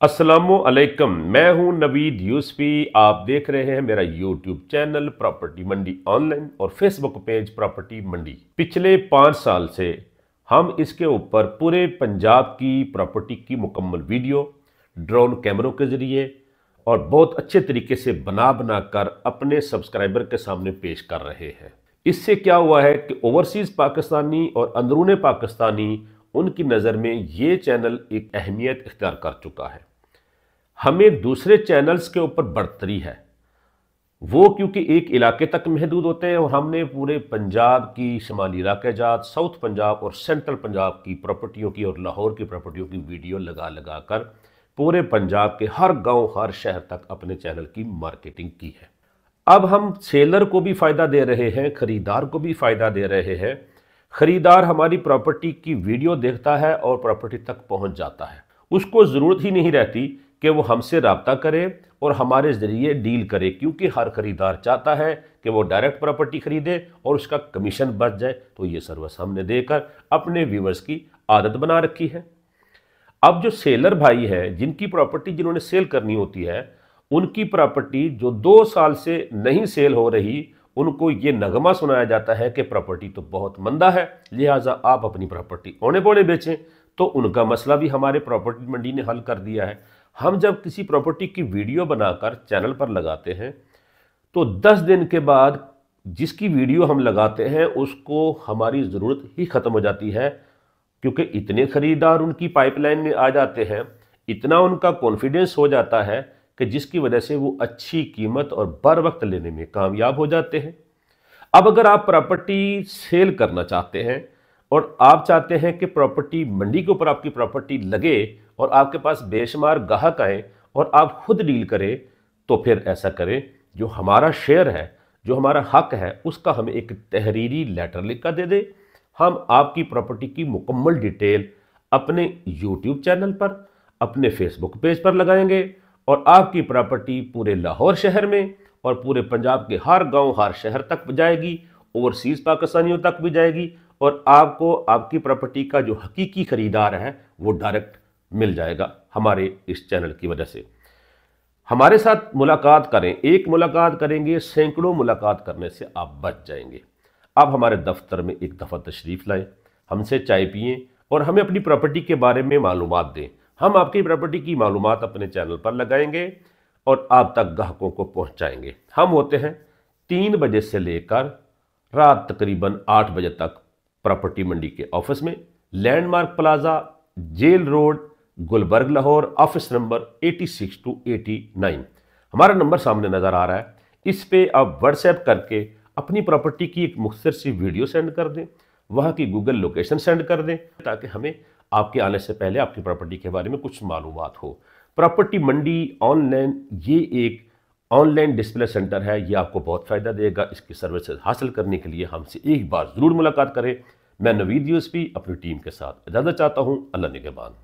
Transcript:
अस्सलामुअलैकुम। मैं हूं नवीद यूसुफी। आप देख रहे हैं मेरा यूट्यूब चैनल प्रॉपर्टी मंडी ऑनलाइन और फेसबुक पेज प्रॉपर्टी मंडी। पिछले 5 साल से हम इसके ऊपर पूरे पंजाब की प्रॉपर्टी की मुकम्मल वीडियो ड्रोन कैमरों के जरिए और बहुत अच्छे तरीके से बना कर अपने सब्सक्राइबर के सामने पेश कर रहे हैं। इससे क्या हुआ है कि ओवरसीज पाकिस्तानी और अंदरूनी पाकिस्तानी उनकी नज़र में ये चैनल एक अहमियत इख्तियार कर चुका है। हमें दूसरे चैनल्स के ऊपर बढ़तरी है, वो क्योंकि एक इलाके तक महदूद होते हैं और हमने पूरे पंजाब की शमाली इलाके जात, साउथ पंजाब और सेंट्रल पंजाब की प्रॉपर्टियों की और लाहौर की प्रॉपर्टियों की वीडियो लगा कर पूरे पंजाब के हर गांव हर शहर तक अपने चैनल की मार्केटिंग की है। अब हम सेलर को भी फ़ायदा दे रहे हैं, ख़रीदार को भी फ़ायदा दे रहे हैं। ख़रीदार हमारी प्रॉपर्टी की वीडियो देखता है और प्रॉपर्टी तक पहुंच जाता है। उसको ज़रूरत ही नहीं रहती कि वो हमसे रब्ता करे और हमारे ज़रिए डील करे, क्योंकि हर ख़रीदार चाहता है कि वो डायरेक्ट प्रॉपर्टी ख़रीदे और उसका कमीशन बच जाए। तो ये सर्विस हमने देकर अपने व्यूवर्स की आदत बना रखी है। अब जो सेलर भाई है, जिनकी प्रॉपर्टी जिन्होंने सेल करनी होती है, उनकी प्रॉपर्टी जो 2 साल से नहीं सेल हो रही, उनको ये नगमा सुनाया जाता है कि प्रॉपर्टी तो बहुत मंदा है, लिहाजा आप अपनी प्रॉपर्टी औने पौने बेचें। तो उनका मसला भी हमारे प्रॉपर्टी मंडी ने हल कर दिया है। हम जब किसी प्रॉपर्टी की वीडियो बनाकर चैनल पर लगाते हैं तो 10 दिन के बाद जिसकी वीडियो हम लगाते हैं उसको हमारी ज़रूरत ही ख़त्म हो जाती है, क्योंकि इतने ख़रीदार उनकी पाइपलाइन में आ जाते हैं, इतना उनका कॉन्फिडेंस हो जाता है कि जिसकी वजह से वो अच्छी कीमत और बर वक्त लेने में कामयाब हो जाते हैं। अब अगर आप प्रॉपर्टी सेल करना चाहते हैं और आप चाहते हैं कि प्रॉपर्टी मंडी के ऊपर आपकी प्रॉपर्टी लगे और आपके पास बेशुमार ग्राहक आए और आप खुद डील करें, तो फिर ऐसा करें, जो हमारा शेयर है, जो हमारा हक है, उसका हमें एक तहरीरी लेटर लिख कर दे दे। हम आपकी प्रॉपर्टी की मुकम्मल डिटेल अपने यूट्यूब चैनल पर, अपने फेसबुक पेज पर लगाएंगे और आपकी प्रॉपर्टी पूरे लाहौर शहर में और पूरे पंजाब के हर गांव हर शहर तक जाएगी, ओवरसीज पाकिस्तानियों तक भी जाएगी और आपको आपकी प्रॉपर्टी का जो हकीकी खरीदार है वो डायरेक्ट मिल जाएगा हमारे इस चैनल की वजह से। हमारे साथ मुलाकात करें, एक मुलाकात करेंगे, सैकड़ों मुलाकात करने से आप बच जाएंगे। आप हमारे दफ्तर में एक दफ़ा तशरीफ़ लाएं, हमसे चाय पिएं और हमें अपनी प्रॉपर्टी के बारे में मालूमात दें। हम आपकी प्रॉपर्टी की मालूमात अपने चैनल पर लगाएंगे और आप तक ग्राहकों को पहुंचाएंगे। हम होते हैं 3 बजे से लेकर रात तकरीबन 8 बजे तक प्रॉपर्टी मंडी के ऑफिस में, landmark plaza, jail road, Gulberg Lahore, office number 86 to 89। हमारा नंबर सामने नज़र आ रहा है, इस पे आप व्हाट्सएप करके अपनी प्रॉपर्टी की एक मुख्तसर सी वीडियो सेंड कर दें, वहाँ की गूगल लोकेशन सेंड कर दें, ताकि हमें आपके आने से पहले आपकी प्रॉपर्टी के बारे में कुछ मालूमात हो। प्रॉपर्टी मंडी ऑनलाइन ये एक ऑनलाइन डिस्प्ले सेंटर है, ये आपको बहुत फ़ायदा देगा। इसकी सर्विसेज हासिल करने के लिए हमसे एक बार ज़रूर मुलाकात करें। मैं नवीद यूसुफी अपनी टीम के साथ इजाज़त चाहता हूँ। अल्लाह निगहबान।